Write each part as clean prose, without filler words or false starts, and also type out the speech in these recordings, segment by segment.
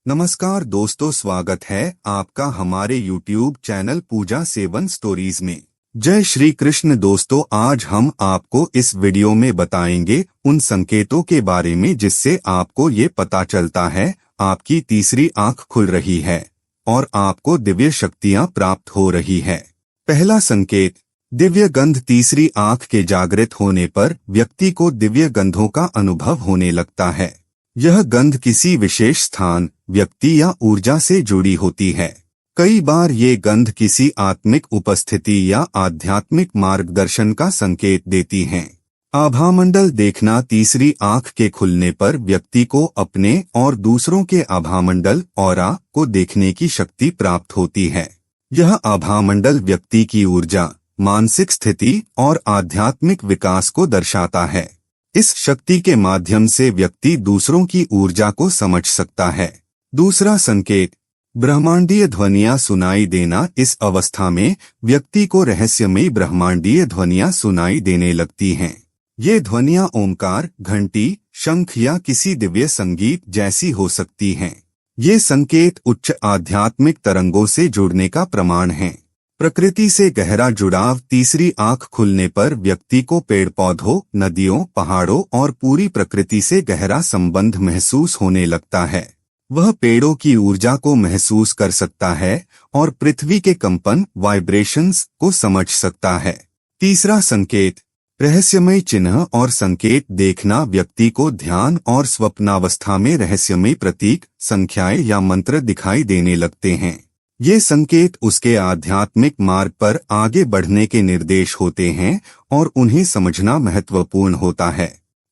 नमस्कार दोस्तों, स्वागत है आपका हमारे YouTube चैनल पूजा सेवन स्टोरीज में। जय श्री कृष्ण दोस्तों, आज हम आपको इस वीडियो में बताएंगे उन संकेतों के बारे में जिससे आपको ये पता चलता है आपकी तीसरी आंख खुल रही है और आपको दिव्य शक्तियां प्राप्त हो रही है। पहला संकेत, दिव्य गंध। तीसरी आंख के जागृत होने पर व्यक्ति को दिव्य गंधों का अनुभव होने लगता है। यह गंध किसी विशेष स्थान, व्यक्ति या ऊर्जा से जुड़ी होती है। कई बार ये गंध किसी आत्मिक उपस्थिति या आध्यात्मिक मार्गदर्शन का संकेत देती हैं। आभामंडल देखना। तीसरी आंख के खुलने पर व्यक्ति को अपने और दूसरों के आभामंडल ऑरा को देखने की शक्ति प्राप्त होती है। यह आभामंडल व्यक्ति की ऊर्जा, मानसिक स्थिति और आध्यात्मिक विकास को दर्शाता है। इस शक्ति के माध्यम से व्यक्ति दूसरों की ऊर्जा को समझ सकता है। दूसरा संकेत, ब्रह्मांडीय ध्वनियां सुनाई देना। इस अवस्था में व्यक्ति को रहस्यमयी ब्रह्मांडीय ध्वनियां सुनाई देने लगती हैं। ये ध्वनियां ओमकार, घंटी, शंख या किसी दिव्य संगीत जैसी हो सकती हैं। ये संकेत उच्च आध्यात्मिक तरंगों से जुड़ने का प्रमाण हैं। प्रकृति से गहरा जुड़ाव। तीसरी आंख खुलने पर व्यक्ति को पेड़ पौधों, नदियों, पहाड़ों और पूरी प्रकृति से गहरा संबंध महसूस होने लगता है। वह पेड़ों की ऊर्जा को महसूस कर सकता है और पृथ्वी के कंपन, वाइब्रेशंस को समझ सकता है। तीसरा संकेत, रहस्यमय चिन्ह और संकेत देखना। व्यक्ति को ध्यान और स्वप्नावस्था में रहस्यमय प्रतीक, संख्याएं या मंत्र दिखाई देने लगते हैं। ये संकेत उसके आध्यात्मिक मार्ग पर आगे बढ़ने के निर्देश होते हैं और उन्हें समझना महत्वपूर्ण होता है।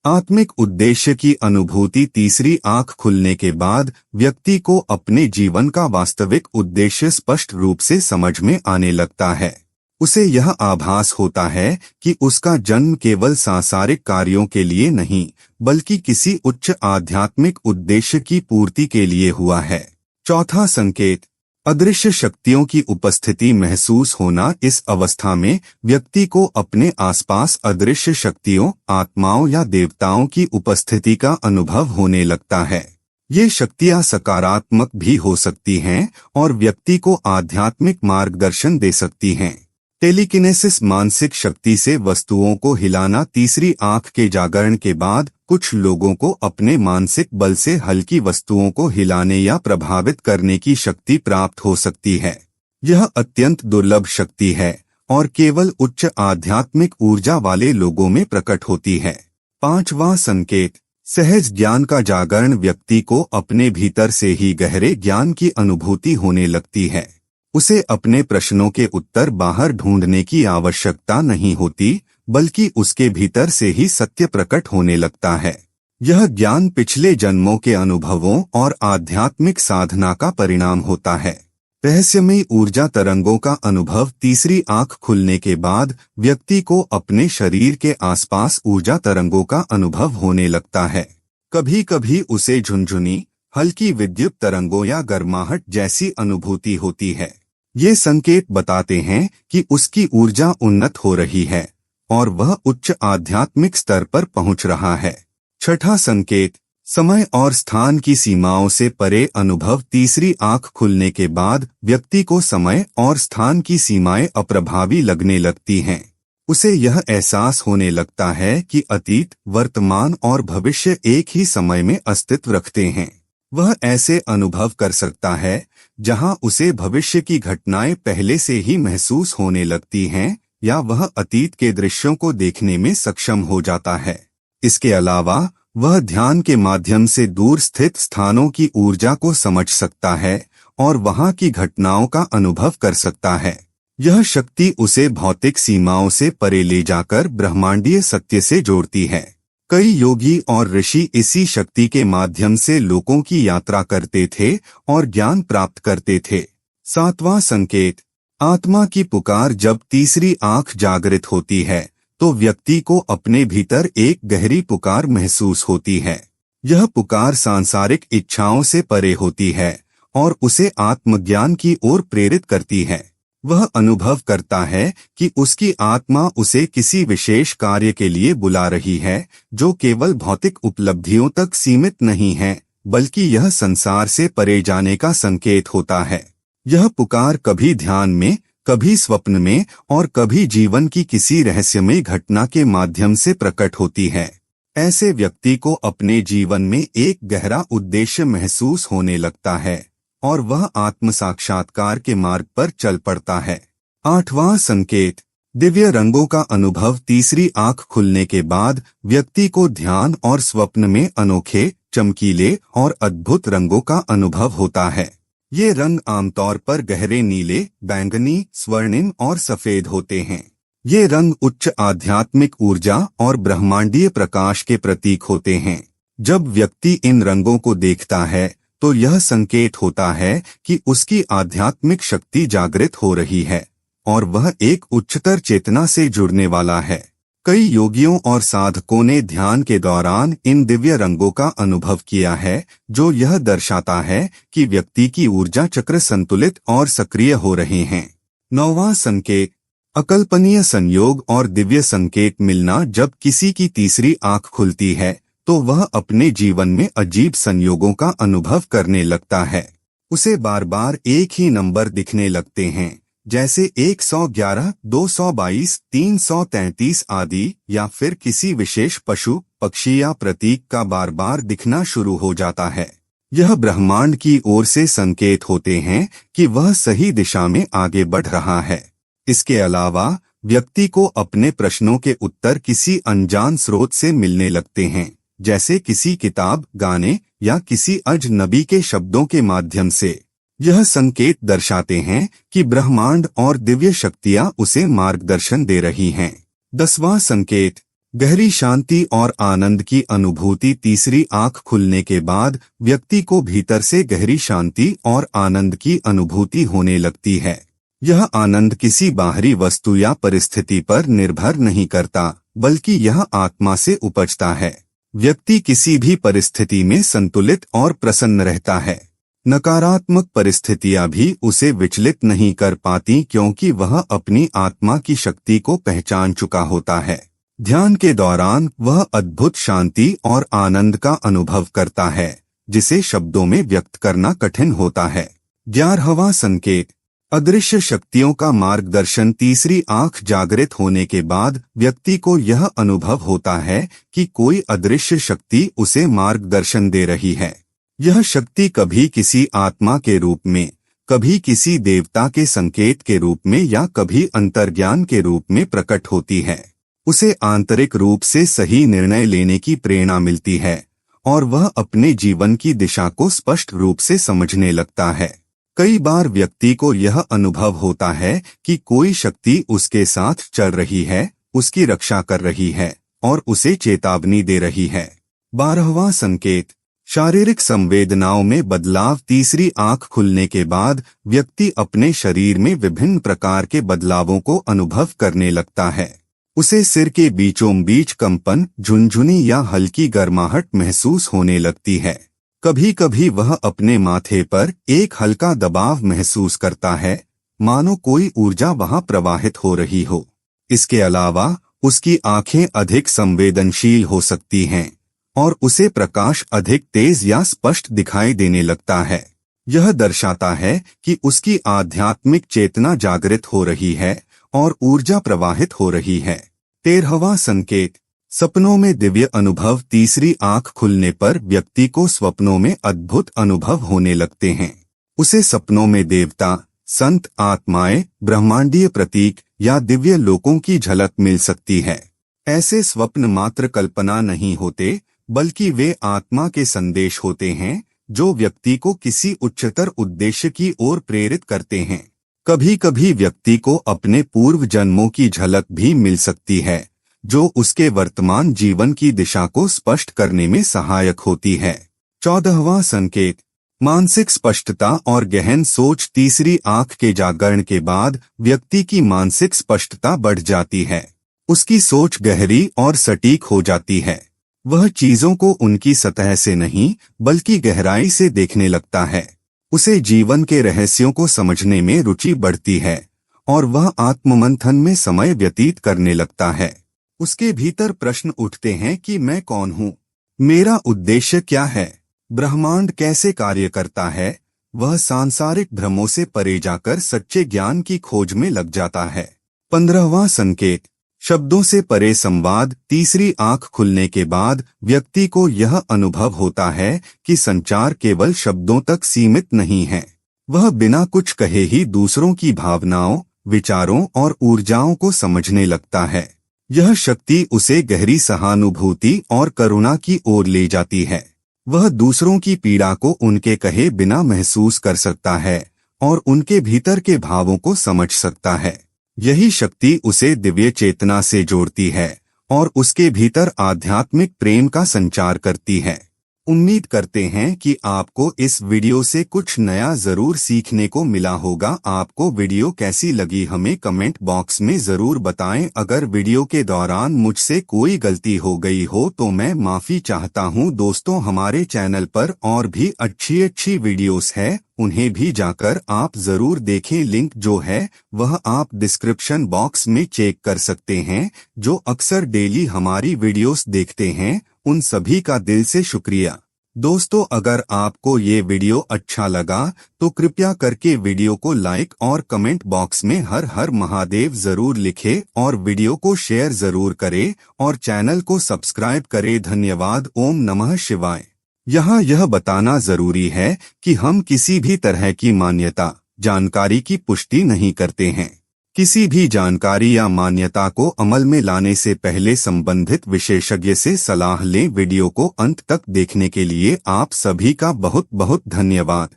आत्मिक उद्देश्य की अनुभूति। तीसरी आंख खुलने के बाद व्यक्ति को अपने जीवन का वास्तविक उद्देश्य स्पष्ट रूप से समझ में आने लगता है। उसे यह आभास होता है कि उसका जन्म केवल सांसारिक कार्यों के लिए नहीं, बल्कि किसी उच्च आध्यात्मिक उद्देश्य की पूर्ति के लिए हुआ है। चौथा संकेत, अदृश्य शक्तियों की उपस्थिति महसूस होना। इस अवस्था में व्यक्ति को अपने आसपास अदृश्य शक्तियों, आत्माओं या देवताओं की उपस्थिति का अनुभव होने लगता है। ये शक्तियां सकारात्मक भी हो सकती हैं और व्यक्ति को आध्यात्मिक मार्गदर्शन दे सकती हैं। टेलीकिनेसिस, मानसिक शक्ति से वस्तुओं को हिलाना। तीसरी आंख के जागरण के बाद कुछ लोगों को अपने मानसिक बल से हल्की वस्तुओं को हिलाने या प्रभावित करने की शक्ति प्राप्त हो सकती है। यह अत्यंत दुर्लभ शक्ति है और केवल उच्च आध्यात्मिक ऊर्जा वाले लोगों में प्रकट होती है। पांचवां संकेत, सहज ज्ञान का जागरण। व्यक्ति को अपने भीतर से ही गहरे ज्ञान की अनुभूति होने लगती है। उसे अपने प्रश्नों के उत्तर बाहर ढूंढने की आवश्यकता नहीं होती, बल्कि उसके भीतर से ही सत्य प्रकट होने लगता है। यह ज्ञान पिछले जन्मों के अनुभवों और आध्यात्मिक साधना का परिणाम होता है। रहस्यमयी ऊर्जा तरंगों का अनुभव। तीसरी आंख खुलने के बाद व्यक्ति को अपने शरीर के आसपास ऊर्जा तरंगों का अनुभव होने लगता है। कभी कभी उसे झुनझुनी, हल्की विद्युत तरंगों या गर्माहट जैसी अनुभूति होती है। ये संकेत बताते हैं कि उसकी ऊर्जा उन्नत हो रही है और वह उच्च आध्यात्मिक स्तर पर पहुंच रहा है। छठा संकेत, समय और स्थान की सीमाओं से परे अनुभव। तीसरी आंख खुलने के बाद व्यक्ति को समय और स्थान की सीमाएं अप्रभावी लगने लगती हैं। उसे यह एहसास होने लगता है कि अतीत, वर्तमान और भविष्य एक ही समय में अस्तित्व रखते हैं। वह ऐसे अनुभव कर सकता है जहां उसे भविष्य की घटनाएं पहले से ही महसूस होने लगती हैं या वह अतीत के दृश्यों को देखने में सक्षम हो जाता है। इसके अलावा वह ध्यान के माध्यम से दूर स्थित स्थानों की ऊर्जा को समझ सकता है और वहां की घटनाओं का अनुभव कर सकता है। यह शक्ति उसे भौतिक सीमाओं से परे ले जाकर ब्रह्मांडीय सत्य से जोड़ती है। कई योगी और ऋषि इसी शक्ति के माध्यम से लोगों की यात्रा करते थे और ज्ञान प्राप्त करते थे। सातवां संकेत, आत्मा की पुकार। जब तीसरी आंख जागृत होती है तो व्यक्ति को अपने भीतर एक गहरी पुकार महसूस होती है। यह पुकार सांसारिक इच्छाओं से परे होती है और उसे आत्मज्ञान की ओर प्रेरित करती है। वह अनुभव करता है कि उसकी आत्मा उसे किसी विशेष कार्य के लिए बुला रही है जो केवल भौतिक उपलब्धियों तक सीमित नहीं है, बल्कि यह संसार से परे जाने का संकेत होता है। यह पुकार कभी ध्यान में, कभी स्वप्न में और कभी जीवन की किसी रहस्यमय घटना के माध्यम से प्रकट होती है। ऐसे व्यक्ति को अपने जीवन में एक गहरा उद्देश्य महसूस होने लगता है और वह आत्म साक्षात्कार के मार्ग पर चल पड़ता है। 8वां संकेत, दिव्य रंगों का अनुभव। तीसरी आंख खुलने के बाद व्यक्ति को ध्यान और स्वप्न में अनोखे, चमकीले और अद्भुत रंगों का अनुभव होता है। ये रंग आमतौर पर गहरे नीले, बैंगनी, स्वर्णिम और सफेद होते हैं। ये रंग उच्च आध्यात्मिक ऊर्जा और ब्रह्मांडीय प्रकाश के प्रतीक होते हैं। जब व्यक्ति इन रंगों को देखता है तो यह संकेत होता है कि उसकी आध्यात्मिक शक्ति जागृत हो रही है और वह एक उच्चतर चेतना से जुड़ने वाला है। कई योगियों और साधकों ने ध्यान के दौरान इन दिव्य रंगों का अनुभव किया है, जो यह दर्शाता है कि व्यक्ति की ऊर्जा चक्र संतुलित और सक्रिय हो रहे हैं। 9वां संकेत, अकल्पनीय संयोग और दिव्य संकेत मिलना। जब किसी की तीसरी आंख खुलती है तो वह अपने जीवन में अजीब संयोगों का अनुभव करने लगता है। उसे बार बार एक ही नंबर दिखने लगते हैं, जैसे 111, 222, 333 आदि, या फिर किसी विशेष पशु, पक्षी या प्रतीक का बार बार दिखना शुरू हो जाता है। यह ब्रह्मांड की ओर से संकेत होते हैं कि वह सही दिशा में आगे बढ़ रहा है। इसके अलावा व्यक्ति को अपने प्रश्नों के उत्तर किसी अनजान स्रोत से मिलने लगते हैं, जैसे किसी किताब, गाने या किसी अजनबी के शब्दों के माध्यम से। यह संकेत दर्शाते हैं कि ब्रह्मांड और दिव्य शक्तियां उसे मार्गदर्शन दे रही हैं। 10वां संकेत, गहरी शांति और आनंद की अनुभूति। तीसरी आंख खुलने के बाद व्यक्ति को भीतर से गहरी शांति और आनंद की अनुभूति होने लगती है। यह आनंद किसी बाहरी वस्तु या परिस्थिति पर निर्भर नहीं करता, बल्कि यह आत्मा से उपजता है। व्यक्ति किसी भी परिस्थिति में संतुलित और प्रसन्न रहता है। नकारात्मक परिस्थितियां भी उसे विचलित नहीं कर पाती, क्योंकि वह अपनी आत्मा की शक्ति को पहचान चुका होता है। ध्यान के दौरान वह अद्भुत शांति और आनंद का अनुभव करता है, जिसे शब्दों में व्यक्त करना कठिन होता है। 11वां संकेत, अदृश्य शक्तियों का मार्गदर्शन। तीसरी आंख जागृत होने के बाद व्यक्ति को यह अनुभव होता है कि कोई अदृश्य शक्ति उसे मार्गदर्शन दे रही है। यह शक्ति कभी किसी आत्मा के रूप में, कभी किसी देवता के संकेत के रूप में या कभी अंतर्ज्ञान के रूप में प्रकट होती है। उसे आंतरिक रूप से सही निर्णय लेने की प्रेरणा मिलती है और वह अपने जीवन की दिशा को स्पष्ट रूप से समझने लगता है। कई बार व्यक्ति को यह अनुभव होता है कि कोई शक्ति उसके साथ चल रही है, उसकी रक्षा कर रही है और उसे चेतावनी दे रही है। 12वां संकेत, शारीरिक संवेदनाओं में बदलाव। तीसरी आंख खुलने के बाद व्यक्ति अपने शरीर में विभिन्न प्रकार के बदलावों को अनुभव करने लगता है। उसे सिर के बीचों बीच कंपन, झुनझुनी या हल्की गर्माहट महसूस होने लगती है। कभी कभी वह अपने माथे पर एक हल्का दबाव महसूस करता है, मानो कोई ऊर्जा वहां प्रवाहित हो रही हो। इसके अलावा उसकी आंखें अधिक संवेदनशील हो सकती हैं और उसे प्रकाश अधिक तेज या स्पष्ट दिखाई देने लगता है। यह दर्शाता है कि उसकी आध्यात्मिक चेतना जागृत हो रही है और ऊर्जा प्रवाहित हो रही है। 13वां संकेत, सपनों में दिव्य अनुभव। तीसरी आंख खुलने पर व्यक्ति को स्वप्नों में अद्भुत अनुभव होने लगते हैं। उसे सपनों में देवता, संत, आत्माएं, ब्रह्मांडीय प्रतीक या दिव्य लोकों की झलक मिल सकती है। ऐसे स्वप्न मात्र कल्पना नहीं होते, बल्कि वे आत्मा के संदेश होते हैं जो व्यक्ति को किसी उच्चतर उद्देश्य की ओर प्रेरित करते हैं। कभी कभी व्यक्ति को अपने पूर्व जन्मों की झलक भी मिल सकती है, जो उसके वर्तमान जीवन की दिशा को स्पष्ट करने में सहायक होती है। 14वां संकेत, मानसिक स्पष्टता और गहन सोच। तीसरी आंख के जागरण के बाद व्यक्ति की मानसिक स्पष्टता बढ़ जाती है। उसकी सोच गहरी और सटीक हो जाती है। वह चीजों को उनकी सतह से नहीं, बल्कि गहराई से देखने लगता है। उसे जीवन के रहस्यों को समझने में रुचि बढ़ती है और वह आत्ममंथन में समय व्यतीत करने लगता है। उसके भीतर प्रश्न उठते हैं कि मैं कौन हूँ, मेरा उद्देश्य क्या है, ब्रह्मांड कैसे कार्य करता है, वह सांसारिक भ्रमों से परे जाकर सच्चे ज्ञान की खोज में लग जाता है। 15वां संकेत, शब्दों से परे संवाद। तीसरी आंख खुलने के बाद व्यक्ति को यह अनुभव होता है कि संचार केवल शब्दों तक सीमित नहीं है। वह बिना कुछ कहे ही दूसरों की भावनाओं, विचारों और ऊर्जाओं को समझने लगता है। यह शक्ति उसे गहरी सहानुभूति और करुणा की ओर ले जाती है। वह दूसरों की पीड़ा को उनके कहे बिना महसूस कर सकता है और उनके भीतर के भावों को समझ सकता है। यही शक्ति उसे दिव्य चेतना से जोड़ती है और उसके भीतर आध्यात्मिक प्रेम का संचार करती है। उम्मीद करते हैं कि आपको इस वीडियो से कुछ नया जरूर सीखने को मिला होगा। आपको वीडियो कैसी लगी हमें कमेंट बॉक्स में जरूर बताएं। अगर वीडियो के दौरान मुझसे कोई गलती हो गई हो तो मैं माफी चाहता हूं। दोस्तों, हमारे चैनल पर और भी अच्छी वीडियोस है, उन्हें भी जाकर आप जरूर देखें। लिंक जो है वह आप डिस्क्रिप्शन बॉक्स में चेक कर सकते हैं। जो अक्सर डेली हमारी वीडियोस देखते हैं उन सभी का दिल से शुक्रिया। दोस्तों, अगर आपको ये वीडियो अच्छा लगा तो कृपया करके वीडियो को लाइक और कमेंट बॉक्स में हर हर महादेव जरूर लिखें और वीडियो को शेयर जरूर करें और चैनल को सब्सक्राइब करें। धन्यवाद। ओम नमः शिवाय। यहाँ यह बताना जरूरी है कि हम किसी भी तरह की मान्यता, जानकारी की पुष्टि नहीं करते हैं। किसी भी जानकारी या मान्यता को अमल में लाने से पहले संबंधित विशेषज्ञ से सलाह लें। वीडियो को अंत तक देखने के लिए आप सभी का बहुत बहुत धन्यवाद।